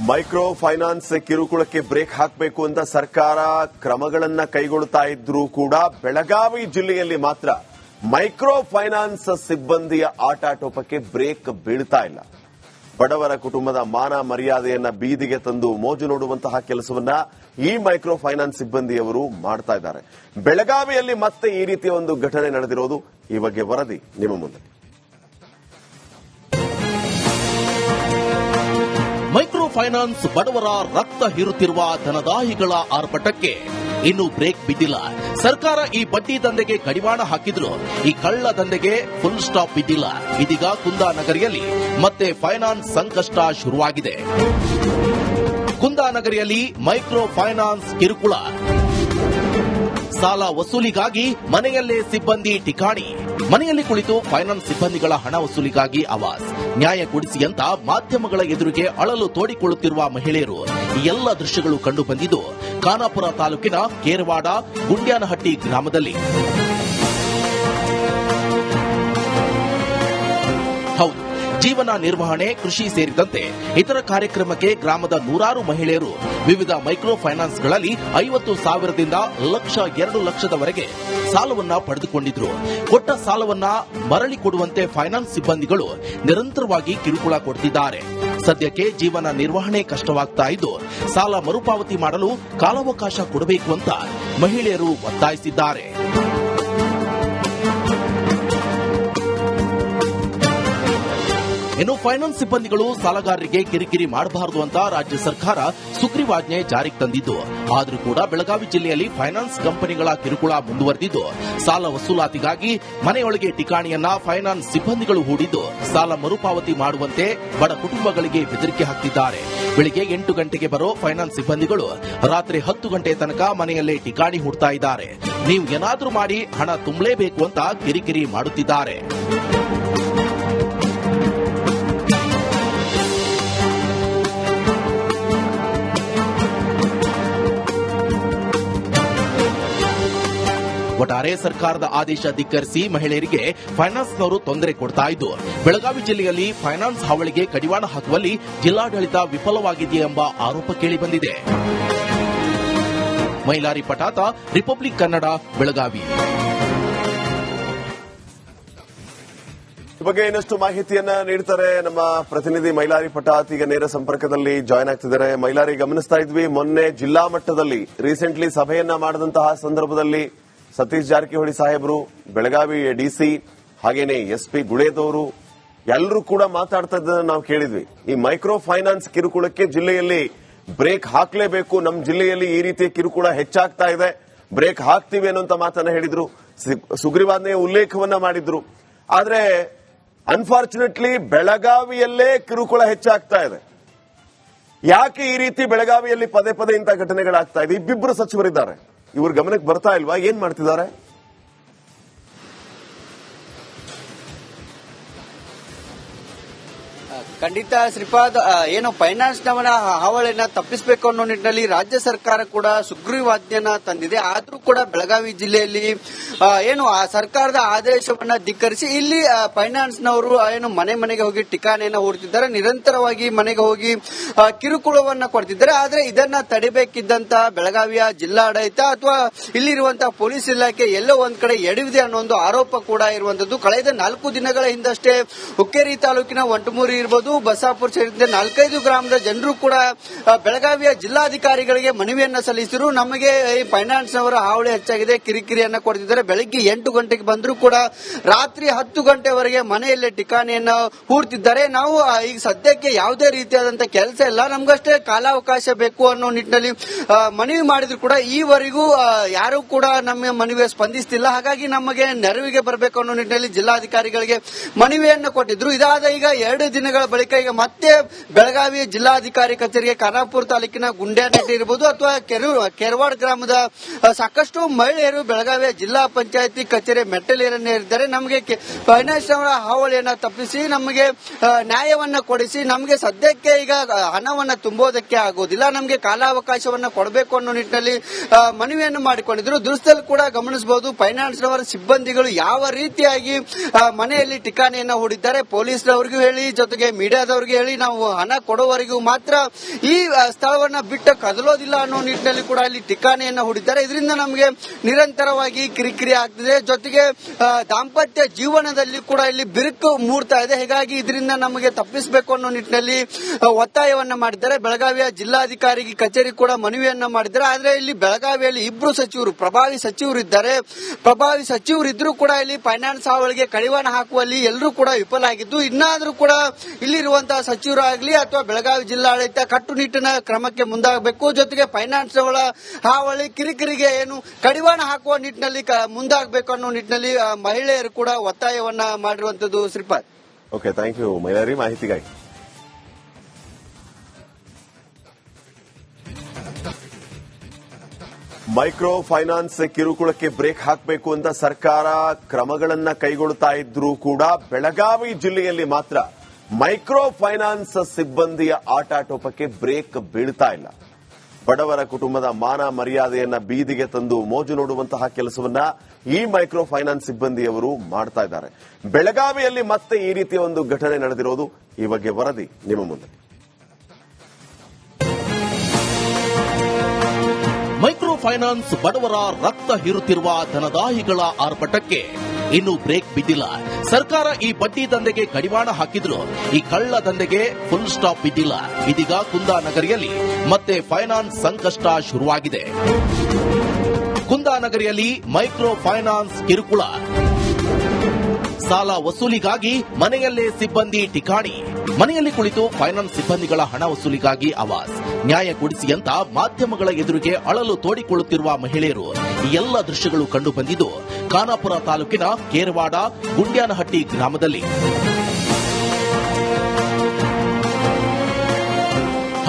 Micro finance ಕಿರುಕುಳಕ್ಕೆ break ಹಾಕಬೇಕು ಅಂತ ಸರ್ಕಾರ ಕ್ರಮಗಳನ್ನ ಕೈಗೊಳ್ಳುತ್ತಾ ಇದ್ರೂ ಕೂಡ ಬೆಳಗಾವಿ ಜಿಲ್ಲೆಯಲ್ಲಿ ಮಾತ್ರ ಮೈಕ್ರೋ ಫೈನಾನ್ಸ್ ಸಿಬ್ಬಂದಿಯ ಆಟಾಟೋಪಕ್ಕೆ ಬ್ರೇಕ್ ಬೀಳ್ತಾ ಇಲ್ಲ. ಬಡವರ ಕುಟುಂಬದ ಮಾನ ಮರ್ಯಾದೆಯನ್ನ ಬೀದಿಗೆ ತಂದು ಮೋಜು ನೋಡುವಂತಹ ಕೆಲಸವನ್ನ ಈ ಮೈಕ್ರೋ ಫೈನಾನ್ಸ್ ಸಿಬ್ಬಂದಿಯವರು ಮಾಡ್ತಾ ಇದ್ದಾರೆ. ಬೆಳಗಾವಿಯಲ್ಲಿ ಮತ್ತೆ ಈ ರೀತಿಯ ಒಂದು ಘಟನೆ ನಡೆದಿರೋದು. ಈ ಬಗ್ಗೆ ವರದಿ ನಿಮ್ಮ ಮುಂದೆ. ಮೈಕ್ರೋ ಫೈನಾನ್ಸ್ ಬಡವರ ರಕ್ತ ಹೀರುತ್ತಿರುವ ಧನದಾಹಿಗಳ ಆರ್ಭಟಕ್ಕೆ ಇನ್ನೂ ಬ್ರೇಕ್ ಬಿದ್ದಿಲ್ಲ. ಸರ್ಕಾರ ಈ ಬಡ್ಡಿ ದಂಧೆಗೆ ಕಡಿವಾಣ ಹಾಕಿದ್ರು, ಈ ಕಳ್ಳ ದಂಧೆಗೆ ಫುಲ್ ಸ್ಟಾಪ್ ಬಿದ್ದಿಲ್ಲ. ಇದೀಗ ಕುಂದಾನಗರಿಯಲ್ಲಿ ಮತ್ತೆ ಫೈನಾನ್ಸ್ ಸಂಕಷ್ಟ ಶುರುವಾಗಿದೆ. ಕುಂದಾನಗರಿಯಲ್ಲಿ ಮೈಕ್ರೋ ಫೈನಾನ್ಸ್ ಕಿರುಕುಳ, ಸಾಲ ವಸೂಲಿಗಾಗಿ ಮನೆಯಲ್ಲೇ ಸಿಬ್ಬಂದಿ ಠಿಕಾಣಿ, ಮನೆಯಲ್ಲಿ ಕುಳಿತು ಫೈನಾನ್ಸ್ ಸಿಬ್ಬಂದಿಗಳ ಹಣ ವಸೂಲಿಗಾಗಿ ಆವಾಸ್, ನ್ಯಾಯ ಕೊಡಿಸಿ ಅಂತ ಮಾಧ್ಯಮಗಳ ಎದುರಿಗೆ ಅಳಲು ತೋಡಿಕೊಳ್ಳುತ್ತಿರುವ ಮಹಿಳೆಯರು. ಈ ಎಲ್ಲ ದೃಶ್ಯಗಳು ಕಂಡು ಬಂದಿದ್ದು ಖಾನಾಪುರ ತಾಲೂಕಿನ ಕೇರವಾಡ ಗುಂಡ್ಯಾನಹಟ್ಟಿ ಗ್ರಾಮದಲ್ಲಿ. ಹೌದು, ಜೀವನ ನಿರ್ವಹಣೆ, ಕೃಷಿ ಸೇರಿದಂತೆ ಇತರ ಕಾರ್ಯಕ್ರಮಕ್ಕೆ ಗ್ರಾಮದ ನೂರಾರು ಮಹಿಳೆಯರು ವಿವಿಧ ಮೈಕ್ರೋ ಫೈನಾನ್ಸ್ಗಳಲ್ಲಿ 50,000ದಿಂದ ಲಕ್ಷ 2 ಲಕ್ಷದವರೆಗೆ ಸಾಲವನ್ನ ಪಡೆದುಕೊಂಡಿದ್ರು. ಕೊಟ್ಟ ಸಾಲವನ್ನ ಮರಳಿ ಕೊಡುವಂತೆ ಫೈನಾನ್ಸ್ ಸಿಬ್ಬಂದಿಗಳು ನಿರಂತರವಾಗಿ ಕಿರುಕುಳ ಕೊಡ್ತಿದ್ದಾರೆ. ಸದ್ಯಕ್ಕೆ ಜೀವನ ನಿರ್ವಹಣೆ ಕಷ್ಟವಾಗ್ತಾ ಇದ್ದು, ಸಾಲ ಮರುಪಾವತಿ ಮಾಡಲು ಕಾಲಾವಕಾಶ ಕೊಡಬೇಕು ಅಂತ ಮಹಿಳೆಯರು ಒತ್ತಾಯಿಸಿದ್ದಾರೆ. ಇನ್ನು ಫೈನಾನ್ಸ್ ಸಿಬ್ಬಂದಿಗಳು ಸಾಲಗಾರರಿಗೆ ಕಿರಿಕಿರಿ ಮಾಡಬಾರದು ಅಂತ ರಾಜ್ಯ ಸರ್ಕಾರ ಸುಗ್ರೀವಾಜ್ಞೆ ಜಾರಿಗೆ ತಂದಿದ್ದು, ಆದರೂ ಕೂಡ ಬೆಳಗಾವಿ ಜಿಲ್ಲೆಯಲ್ಲಿ ಫೈನಾನ್ಸ್ ಕಂಪನಿಗಳ ಕಿರುಕುಳ ಮುಂದುವರೆದಿದ್ದು, ಸಾಲ ವಸೂಲಾತಿಗಾಗಿ ಮನೆಯೊಳಗೆ ಠಿಕಾಣಿಯನ್ನ ಫೈನಾನ್ಸ್ ಸಿಬ್ಬಂದಿಗಳು ಹೂಡಿದ್ದು, ಸಾಲ ಮರುಪಾವತಿ ಮಾಡುವಂತೆ ಬಡ ಕುಟುಂಬಗಳಿಗೆ ಬೆದರಿಕೆ ಹಾಕ್ತಿದ್ದಾರೆ. ಬೆಳಿಗ್ಗೆ 8 ಗಂಟೆಗೆ ಬರೋ ಫೈನಾನ್ಸ್ ಸಿಬ್ಬಂದಿಗಳು ರಾತ್ರಿ 10 ಗಂಟೆ ತನಕ ಮನೆಯಲ್ಲೇ ಠಿಕಾಣಿ ಹೂಡ್ತಾ ಇದ್ದಾರೆ. ನೀವು ಏನಾದ್ರೂ ಮಾಡಿ ಹಣ ತುಂಬಲೇಬೇಕು ಅಂತ ಕಿರಿಕಿರಿ ಮಾಡುತ್ತಿದ್ದಾರೆ. ಒಟ್ಟಾರೆ ಸರ್ಕಾರದ ಆದೇಶ ಧಿಕ್ಕರಿಸಿ ಮಹಿಳೆಯರಿಗೆ ಫೈನಾನ್ಸ್ನವರು ತೊಂದರೆ ಕೊಡ್ತಾ ಇದ್ದು, ಬೆಳಗಾವಿ ಜಿಲ್ಲೆಯಲ್ಲಿ ಫೈನಾನ್ಸ್ ಹಾವಳಿಗೆ ಕಡಿವಾಣ ಹಾಕುವಲ್ಲಿ ಜಿಲ್ಲಾಡಳಿತ ವಿಫಲವಾಗಿದೆಯೇ ಎಂಬ ಆರೋಪ ಕೇಳಿಬಂದಿದೆ. ಮೈಲಾರಿ ಪಟಾತ, ರಿಪಬ್ಲಿಕ್ ಕನ್ನಡ, ಬೆಳಗಾವಿ. ಈ ಬಗ್ಗೆ ಇನ್ನಷ್ಟು ಮಾಹಿತಿಯನ್ನ ನೀಡ್ತಾರೆ ನಮ್ಮ ಪ್ರತಿನಿಧಿ ಮೈಲಾರಿ ಪಟಾತ್. ಈಗ ನೇರ ಸಂಪರ್ಕದಲ್ಲಿ ಜಾಯ್ನ್ ಆಗ್ತಿದ್ದಾರೆ. ಮೈಲಾರಿ, ಗಮನಿಸ್ತಾ ಇದ್ವಿ ಮೊನ್ನೆ ಜಿಲ್ಲಾ ಮಟ್ಟದಲ್ಲಿ ರೀಸೆಂಟ್ಲಿ ಸಭೆಯನ್ನ ಮಾಡಿದಂತಹ ಸಂದರ್ಭದಲ್ಲಿ ಸತೀಶ್ ಜಾರಕಿಹೊಳಿ ಸಾಹೇಬರು, ಬೆಳಗಾವಿ ಡಿಸಿ, ಹಾಗೇನೆ ಎಸ್ಪಿ ಗುಳೇದವರು ಎಲ್ಲರೂ ಕೂಡ ಮಾತಾಡ್ತಾ ಇದ್ದನ್ನು ನಾವು ಕೇಳಿದ್ವಿ. ಈ ಮೈಕ್ರೋ ಫೈನಾನ್ಸ್ ಕಿರುಕುಳಕ್ಕೆ ಜಿಲ್ಲೆಯಲ್ಲಿ ಬ್ರೇಕ್ ಹಾಕಲೇಬೇಕು, ನಮ್ಮ ಜಿಲ್ಲೆಯಲ್ಲಿ ಈ ರೀತಿಯ ಕಿರುಕುಳ ಹೆಚ್ಚಾಗ್ತಾ ಇದೆ, ಬ್ರೇಕ್ ಹಾಕ್ತೀವಿ ಅನ್ನೋಂತ ಮಾತನ್ನ ಹೇಳಿದ್ರು, ಸುಗ್ರೀವಾಜ್ಞೆಯ ಉಲ್ಲೇಖವನ್ನ ಮಾಡಿದ್ರು. ಆದ್ರೆ ಅನ್ಫಾರ್ಚುನೇಟ್ಲಿ ಬೆಳಗಾವಿಯಲ್ಲೇ ಕಿರುಕುಳ ಹೆಚ್ಚಾಗ್ತಾ ಇದೆ. ಯಾಕೆ ಈ ರೀತಿ ಬೆಳಗಾವಿಯಲ್ಲಿ ಪದೇ ಪದೇ ಇಂಥ ಘಟನೆಗಳಾಗ್ತಾ ಇದೆ? ಇಬ್ಬಿಬ್ರು ಸಚಿವರಿದ್ದಾರೆ, ಇವ್ರ ಗಮನಕ್ಕೆ ಬರ್ತಾ ಇಲ್ವಾ? ಏನ್ ಮಾಡ್ತಿದ್ದಾರೆ? ಖಂಡಿತ ಶ್ರೀಪಾದ್, ಏನು ಫೈನಾನ್ಸ್ನವನ ಹಾವಳಿಯನ್ನ ತಪ್ಪಿಸಬೇಕು ಅನ್ನೋ ನಿಟ್ಟಿನಲ್ಲಿ ರಾಜ್ಯ ಸರ್ಕಾರ ಕೂಡ ಸುಗ್ರೀವಾಜ್ಞೆಯನ್ನ ತಂದಿದೆ. ಆದ್ರೂ ಕೂಡ ಬೆಳಗಾವಿ ಜಿಲ್ಲೆಯಲ್ಲಿ ಏನು ಆ ಸರ್ಕಾರದ ಆದೇಶವನ್ನ ಧಿಕ್ಕರಿಸಿ ಇಲ್ಲಿ ಫೈನಾನ್ಸ್ನವರು ಏನು ಮನೆ ಮನೆಗೆ ಹೋಗಿ ಠಿಕಾಣಿಯನ್ನ ಹೂಡ್ತಿದ್ದಾರೆ, ನಿರಂತರವಾಗಿ ಮನೆಗೆ ಹೋಗಿ ಕಿರುಕುಳವನ್ನ ಕೊಡ್ತಿದ್ದಾರೆ. ಆದ್ರೆ ಇದನ್ನ ತಡಿಬೇಕಿದ್ದಂತ ಬೆಳಗಾವಿಯ ಜಿಲ್ಲಾಡಳಿತ ಅಥವಾ ಇಲ್ಲಿರುವಂತಹ ಪೊಲೀಸ್ ಇಲಾಖೆ ಎಲ್ಲೋ ಒಂದ್ ಕಡೆ ಎಡವಿದೆ ಅನ್ನೋ ಒಂದು ಆರೋಪ ಕೂಡ ಇರುವಂತದ್ದು. ಕಳೆದ 4 ದಿನಗಳ ಹಿಂದಷ್ಟೇ ಹುಕ್ಕೇರಿ ತಾಲೂಕಿನ ಒಂಟಮೂರಿ ಇರಬಹುದು, ಬಸಾಪುರ ಸೇರಿದಂತೆ 4-5 ಗ್ರಾಮದ ಜನರು ಕೂಡ ಬೆಳಗಾವಿಯ ಜಿಲ್ಲಾಧಿಕಾರಿಗಳಿಗೆ ಮನವಿಯನ್ನ ಸಲ್ಲಿಸಿದ್ರು. ನಮಗೆ ಈ ಫೈನಾನ್ಸ್ ನವರ ಹಾವಳಿ ಹೆಚ್ಚಾಗಿದೆ, ಕಿರಿಕಿರಿಯನ್ನ ಕೊಡ್ತಿದ್ದಾರೆ. ಬೆಳಗ್ಗೆ 8 ಗಂಟೆಗೆ ಬಂದರೂ ಕೂಡ ರಾತ್ರಿ 10 ಗಂಟೆವರೆಗೆ ಮನೆಯಲ್ಲೇ ಠಿಕಾಣಿಯನ್ನ ಹೂಡ್ತಿದ್ದಾರೆ. ನಾವು ಈಗ ಸದ್ಯಕ್ಕೆ ಯಾವುದೇ ರೀತಿಯಾದಂತಹ ಕೆಲಸ ಇಲ್ಲ, ನಮ್ಗಷ್ಟೇ ಕಾಲಾವಕಾಶ ಬೇಕು ಅನ್ನೋ ನಿಟ್ಟಿನಲ್ಲಿ ಮನವಿ ಮಾಡಿದ್ರು ಕೂಡ ಈವರೆಗೂ ಯಾರು ಕೂಡ ನಮ್ಮ ಮನವಿಗೆ ಸ್ಪಂದಿಸ್ತಿಲ್ಲ. ಹಾಗಾಗಿ ನಮಗೆ ನೆರವಿಗೆ ಬರಬೇಕು ಅನ್ನೋ ನಿಟ್ಟಿನಲ್ಲಿ ಜಿಲ್ಲಾಧಿಕಾರಿಗಳಿಗೆ ಮನವಿಯನ್ನ ಕೊಟ್ಟಿದ್ರು. ಇದಾದ ಈಗ 2 ದಿನಗಳ ಬಳಿಕ ಈಗ ಮತ್ತೆ ಬೆಳಗಾವಿ ಜಿಲ್ಲಾಧಿಕಾರಿ ಕಚೇರಿಗೆ ಖಾನಾಪುರ ತಾಲೂಕಿನ ಗುಂಡ್ಯಾನಹಟ್ಟಿ ಇರಬಹುದು ಅಥವಾ ಕೆರವಾಡ ಗ್ರಾಮದ ಸಾಕಷ್ಟು ಮಹಿಳೆಯರು ಬೆಳಗಾವಿಯ ಜಿಲ್ಲಾ ಪಂಚಾಯತಿ ಕಚೇರಿ ಮೆಟ್ಟಲೇರಿದ್ದಾರೆ. ನಮಗೆ ಫೈನಾನ್ಸ್ ಹಾವಳಿಯನ್ನ ತಪ್ಪಿಸಿ ನಮಗೆ ನ್ಯಾಯವನ್ನ ಕೊಡಿಸಿ, ನಮಗೆ ಸದ್ಯಕ್ಕೆ ಈಗ ಹಣವನ್ನ ತುಂಬೋದಕ್ಕೆ ಆಗೋದಿಲ್ಲ, ನಮಗೆ ಕಾಲಾವಕಾಶವನ್ನ ಕೊಡಬೇಕು ಅನ್ನೋ ನಿಟ್ಟಿನಲ್ಲಿ ಮನವಿಯನ್ನು ಮಾಡಿಕೊಂಡಿದ್ರು. ದೃಶ್ಯದಲ್ಲಿ ಕೂಡ ಗಮನಿಸಬಹುದು ಫೈನಾನ್ಸ್ನವರ ಸಿಬ್ಬಂದಿಗಳು ಯಾವ ರೀತಿಯಾಗಿ ಮನೆಯಲ್ಲಿ ಠಿಕಾಣಿಯನ್ನ ಹೂಡಿದ್ದಾರೆ. ಪೊಲೀಸ್ನವರಿಗೂ ಹೇಳಿ, ಜೊತೆಗೆ ಮೀಡಿಯಾದವರಿಗೆ ಹೇಳಿ ನಾವು ಹಣ ಕೊಡುವವರೆಗೂ ಮಾತ್ರ ಈ ಸ್ಥಳವನ್ನ ಬಿಟ್ಟು ಕದಲೋದಿಲ್ಲ ಅನ್ನೋ ನಿಟ್ಟಿನಲ್ಲಿ ಕೂಡ ಇಲ್ಲಿ ಠಿಕಾಣಿಯನ್ನ ಹೂಡಿದ್ದಾರೆ. ಇದರಿಂದ ನಮಗೆ ನಿರಂತರವಾಗಿ ಕಿರಿಕಿರಿ ಆಗ್ತಿದೆ, ಜೊತೆಗೆ ದಾಂಪತ್ಯ ಜೀವನದಲ್ಲಿ ಕೂಡ ಇಲ್ಲಿ ಬಿರುಕು ಮೂಡ್ತಾ ಇದೆ. ಹೀಗಾಗಿ ಇದರಿಂದ ನಮಗೆ ತಪ್ಪಿಸಬೇಕು ಅನ್ನೋ ನಿಟ್ಟಿನಲ್ಲಿ ಒತ್ತಾಯವನ್ನ ಮಾಡಿದ್ದಾರೆ. ಬೆಳಗಾವಿಯ ಜಿಲ್ಲಾಧಿಕಾರಿ ಕಚೇರಿ ಕೂಡ ಮನವಿಯನ್ನ ಮಾಡಿದ್ದಾರೆ. ಆದ್ರೆ ಇಲ್ಲಿ ಬೆಳಗಾವಿಯಲ್ಲಿ ಇಬ್ರು ಸಚಿವರು, ಪ್ರಭಾವಿ ಸಚಿವರಿದ್ದಾರೆ. ಪ್ರಭಾವಿ ಸಚಿವರಿದ್ರೂ ಕೂಡ ಇಲ್ಲಿ ಫೈನಾನ್ಸ್ ಹಾವಳಿಗೆ ಕಡಿವಾಣ ಹಾಕುವಲ್ಲಿ ಎಲ್ಲರೂ ಕೂಡ ವಿಫಲ ಆಗಿದ್ದು, ಇನ್ನಾದ್ರೂ ಕೂಡ ಇಲ್ಲಿರುವಂತಹ ಸಚಿವರಾಗ್ಲಿ ಅಥವಾ ಬೆಳಗಾವಿ ಜಿಲ್ಲಾಡಳಿತ ಕಟ್ಟುನಿಟ್ಟಿನ ಕ್ರಮಕ್ಕೆ ಮುಂದಾಗಬೇಕು. ಜೊತೆಗೆ ಫೈನಾನ್ಸ್ ಹಾವಳಿ ಕಿರಿಕಿರಿಗೆ ಏನು ಕಡಿವಾಣ ಹಾಕುವ ನಿಟ್ಟಿನಲ್ಲಿ ಮುಂದಾಗಬೇಕು ಅನ್ನೋ ನಿಟ್ಟಿನಲ್ಲಿ ಮಹಿಳೆಯರು ಕೂಡ ಒತ್ತಾಯವನ್ನ ಮಾಡಿರುವಂತದ್ದು. Shripad. Okay, thank you Mailari ಮಾಹಿತಿಗಾಗಿ. ಮೈಕ್ರೋ ಫೈನಾನ್ಸ್ ಕಿರುಕುಳಕ್ಕೆ ಬ್ರೇಕ್ ಹಾಕಬೇಕು ಅಂತ ಸರ್ಕಾರ ಕ್ರಮಗಳನ್ನ ಕೈಗೊಳ್ತಾ ಇದ್ರೂ ಕೂಡ ಬೆಳಗಾವಿ ಜಿಲ್ಲೆಯಲ್ಲಿ ಮಾತ್ರ ಮೈಕ್ರೋ ಫೈನಾನ್ಸ್ ಸಿಬ್ಬಂದಿಯ ಆಟಾಟೋಪಕ್ಕೆ ಬ್ರೇಕ್ ಬೀಳ್ತಾ ಇಲ್ಲ. ಬಡವರ ಕುಟುಂಬದ ಮಾನ ಮರ್ಯಾದೆಯನ್ನ ಬೀದಿಗೆ ತಂದು ಮೋಜು ನೋಡುವಂತಹ ಕೆಲಸವನ್ನ ಈ ಮೈಕ್ರೋ ಫೈನಾನ್ಸ್ ಸಿಬ್ಬಂದಿಯವರು ಮಾಡ್ತಾ ಇದ್ದಾರೆ. ಬೆಳಗಾವಿಯಲ್ಲಿ ಮತ್ತೆ ಈ ರೀತಿಯ ಒಂದು ಘಟನೆ ನಡೆದಿರೋದು, ಈ ಬಗ್ಗೆ ವರದಿ ನಿಮ್ಮ ಮುಂದೆ. ಮೈಕ್ರೋ ಫೈನಾನ್ಸ್ ಬಡವರ ರಕ್ತ ಹೀರುತ್ತಿರುವ ಧನದಾಹಿಗಳ ಆರ್ಭಟಕ್ಕೆ ಇನ್ನೂ ಬ್ರೇಕ್ ಬಿದ್ದಿಲ್ಲ. ಸರ್ಕಾರ ಈ ಬಡ್ಡಿ ದಂಧೆಗೆ ಕಡಿವಾಣ ಹಾಕಿದ್ರು, ಈ ಕಳ್ಳ ದಂಧೆಗೆ ಫುಲ್ ಸ್ಟಾಪ್ ಬಿದ್ದಿಲ್ಲ. ಇದೀಗ ಕುಂದಾನಗರಿಯಲ್ಲಿ ಮತ್ತೆ ಫೈನಾನ್ಸ್ ಸಂಕಷ್ಟ ಶುರುವಾಗಿದೆ. ಕುಂದಾನಗರಿಯಲ್ಲಿ ಮೈಕ್ರೋ ಫೈನಾನ್ಸ್ ಕಿರುಕುಳ, ಸಾಲ ವಸೂಲಿಗಾಗಿ ಮನೆಯಲ್ಲೇ ಸಿಬ್ಬಂದಿ ಠಿಕಾಣಿ, ಮನೆಯಲ್ಲಿ ಕುಳಿತು ಫೈನಾನ್ಸ್ ಸಿಬ್ಬಂದಿಗಳ ಹಣ ವಸೂಲಿಗಾಗಿ ಆವಾಸ್, ನ್ಯಾಯ ಕೊಡಿಸಿ ಅಂತ ಮಾಧ್ಯಮಗಳ ಎದುರಿಗೆ ಅಳಲು ತೋಡಿಕೊಳ್ಳುತ್ತಿರುವ ಮಹಿಳೆಯರು. ಈ ಎಲ್ಲ ದೃಶ್ಯಗಳು ಕಂಡು ಬಂದಿದ್ದು ಖಾನಾಪುರ ತಾಲೂಕಿನ ಕೇರವಾಡ ಗುಂಡ್ಯಾನಹಟ್ಟಿ ಗ್ರಾಮದಲ್ಲಿ.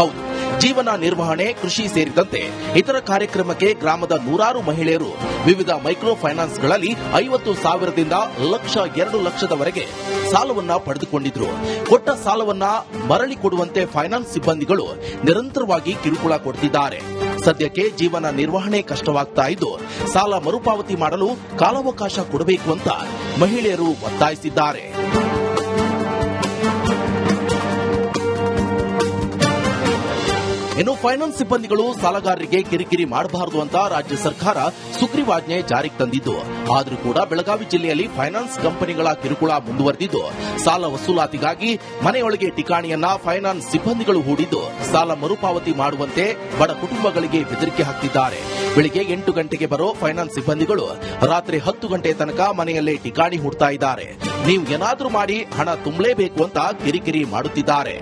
ಹೌದು, ಜೀವನ ನಿರ್ವಹಣೆ, ಕೃಷಿ ಸೇರಿದಂತೆ ಇತರ ಕಾರ್ಯಕ್ರಮಕ್ಕೆ ಗ್ರಾಮದ ನೂರಾರು ಮಹಿಳೆಯರು ವಿವಿಧ ಮೈಕ್ರೋ ಫೈನಾನ್ಸ್ಗಳಲ್ಲಿ 50,000ದಿಂದ ಲಕ್ಷ 2 ಲಕ್ಷದವರೆಗೆ ಸಾಲವನ್ನ ಪಡೆದುಕೊಂಡಿದ್ರು. ಕೊಟ್ಟ ಸಾಲವನ್ನ ಮರಳಿ ಕೊಡುವಂತೆ ಫೈನಾನ್ಸ್ ಸಿಬ್ಬಂದಿಗಳು ನಿರಂತರವಾಗಿ ಕಿರುಕುಳ ಕೊಡ್ತಿದ್ದಾರೆ. ಸದ್ಯಕ್ಕೆ ಜೀವನ ನಿರ್ವಹಣೆ ಕಷ್ಟವಾಗ್ತಾ ಇದ್ದು, ಸಾಲ ಮರುಪಾವತಿ ಮಾಡಲು ಕಾಲಾವಕಾಶ ಕೊಡಬೇಕು ಅಂತ ಮಹಿಳೆಯರು ಒತ್ತಾಯಿಸಿದ್ದಾರೆ. ಇನ್ನು ಫೈನಾನ್ಸ್ ಸಿಬ್ಬಂದಿಗಳು ಸಾಲಗಾರರಿಗೆ ಕಿರಿಕಿರಿ ಮಾಡಬಾರದು ಅಂತ ರಾಜ್ಯ ಸರ್ಕಾರ ಸುಗ್ರೀವಾಜ್ಞೆ ಜಾರಿಗೆ ತಂದಿದ್ದು, ಆದರೂ ಕೂಡ ಬೆಳಗಾವಿ ಜಿಲ್ಲೆಯಲ್ಲಿ ಫೈನಾನ್ಸ್ ಕಂಪನಿಗಳ ಕಿರುಕುಳ ಮುಂದುವರೆದಿದ್ದು, ಸಾಲ ವಸೂಲಾತಿಗಾಗಿ ಮನೆಯೊಳಗೆ ಠಿಕಾಣಿಯನ್ನ ಫೈನಾನ್ಸ್ ಸಿಬ್ಬಂದಿಗಳು ಹೂಡಿದ್ದು, ಸಾಲ ಮರುಪಾವತಿ ಮಾಡುವಂತೆ ಬಡ ಕುಟುಂಬಗಳಿಗೆ ಬೆದರಿಕೆ ಹಾಕ್ತಿದ್ದಾರೆ. ಬೆಳಿಗ್ಗೆ 8 ಗಂಟೆಗೆ ಬರೋ ಫೈನಾನ್ಸ್ ಸಿಬ್ಬಂದಿಗಳು ರಾತ್ರಿ 10 ಗಂಟೆ ತನಕ ಮನೆಯಲ್ಲೇ ಠಿಕಾಣಿ ಹೂಡ್ತಾ ಇದ್ದಾರೆ. ನೀವು ಏನಾದ್ರೂ ಮಾಡಿ ಹಣ ತುಂಬಲೇಬೇಕು ಅಂತ ಕಿರಿಕಿರಿ ಮಾಡುತ್ತಿದ್ದಾರೆ.